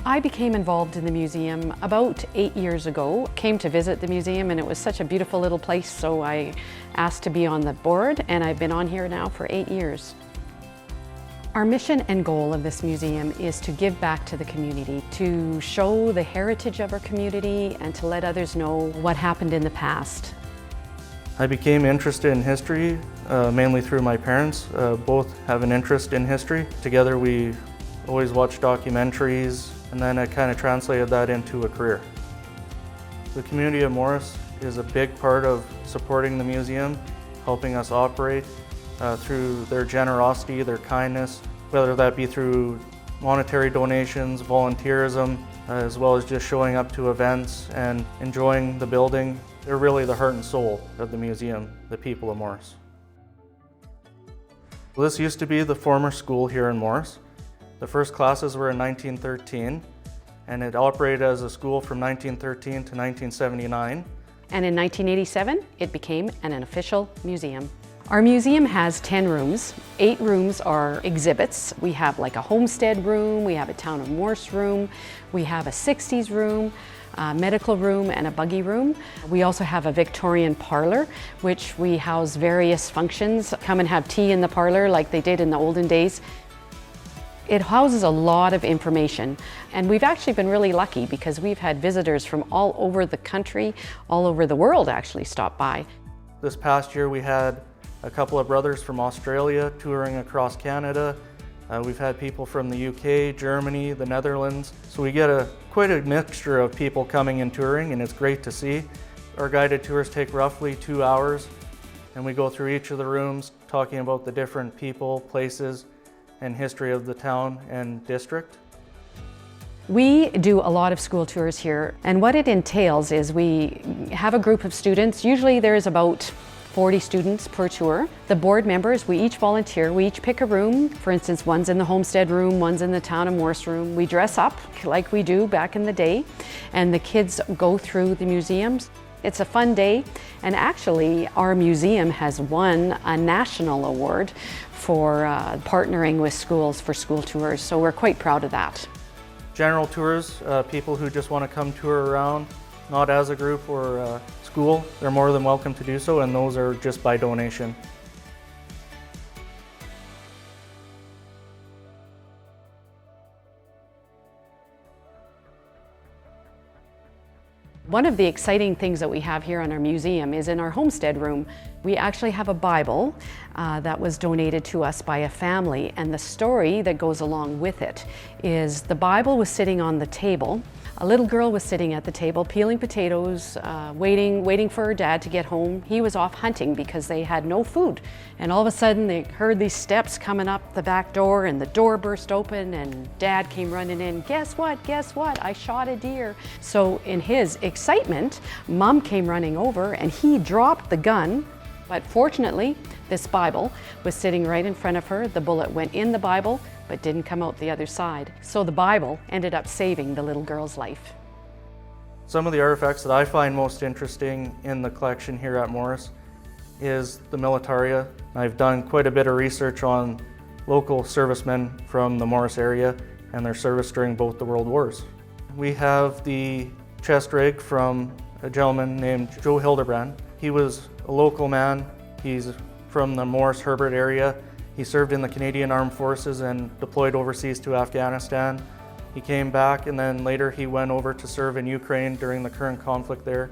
I became involved in the museum about 8 years ago. Came to visit the museum and it was such a beautiful little place, so I asked to be on the board, and I've been on here now for 8 years. Our mission and goal of this museum is to give back to the community, to show the heritage of our community and to let others know what happened in the past. I became interested in history mainly through my parents. Both have an interest in history. Together we always watch documentaries, and then I kind of translated that into a career. The community of Morse is a big part of supporting the museum, helping us operate through their generosity, their kindness, whether that be through monetary donations, volunteerism, as well as just showing up to events and enjoying the building. They're really the heart and soul of the museum, the people of Morse. Well, this used to be the former school here in Morse. The first classes were in 1913, and it operated as a school from 1913 to 1979. And in 1987, it became an official museum. Our museum has 10 rooms. 8 rooms are exhibits. We have like a homestead room, we have a town of Morse room, we have a 60s room, a medical room, and a buggy room. We also have a Victorian parlor, which we house various functions. Come and have tea in the parlor like they did in the olden days. It houses a lot of information, and we've actually been really lucky because we've had visitors from all over the country, all over the world actually stop by. This past year we had a couple of brothers from Australia touring across Canada. We've had people from the UK, Germany, the Netherlands. So we get quite a mixture of people coming and touring, and it's great to see. Our guided tours take roughly 2 hours, and we go through each of the rooms talking about the different people, places, and history of the town and district. We do a lot of school tours here, and what it entails is we have a group of students. Usually there's about 40 students per tour. The board members, we each volunteer, we each pick a room. For instance, one's in the homestead room, one's in the town of Morse room. We dress up like we do back in the day, and the kids go through the museums. It's a fun day, and actually our museum has won a national award for partnering with schools for school tours, so we're quite proud of that. General tours, people who just want to come tour around, not as a group or school, they're more than welcome to do so, and those are just by donation. One of the exciting things that we have here in our museum is in our homestead room. We actually have a Bible that was donated to us by a family, and the story that goes along with it is the Bible was sitting on the table. A little girl was sitting at the table peeling potatoes, waiting for her dad to get home. He was off hunting because they had no food. And all of a sudden they heard these steps coming up the back door, and the door burst open and Dad came running in. Guess what? Guess what? I shot a deer. So in his excitement, Mom came running over and he dropped the gun. But fortunately, this Bible was sitting right in front of her. The bullet went in the Bible, but didn't come out the other side. So the Bible ended up saving the little girl's life. Some of the artifacts that I find most interesting in the collection here at Morse is the militaria. I've done quite a bit of research on local servicemen from the Morse area and their service during both the World Wars. We have the chest rig from a gentleman named Joseph Hildebrand. He was a local man. He's from the Morse Herbert area. He served in the Canadian Armed Forces and deployed overseas to Afghanistan. He came back, and then later he went over to serve in Ukraine during the current conflict there.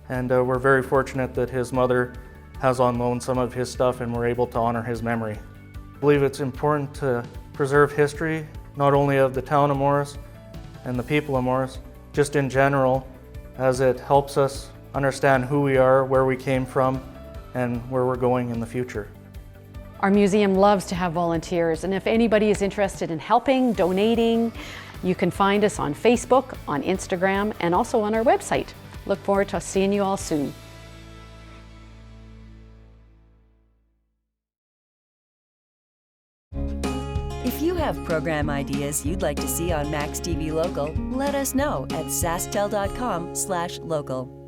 And we're very fortunate that his mother has on loan some of his stuff, and we're able to honor his memory. I believe it's important to preserve history, not only of the town of Morse and the people of Morse, just in general, as it helps us understand who we are, where we came from, and where we're going in the future. Our museum loves to have volunteers, and if anybody is interested in helping, donating, you can find us on Facebook, on Instagram, and also on our website. Look forward to seeing you all soon. If you have program ideas you'd like to see on MaxTV Local, let us know at SaskTel.com/local.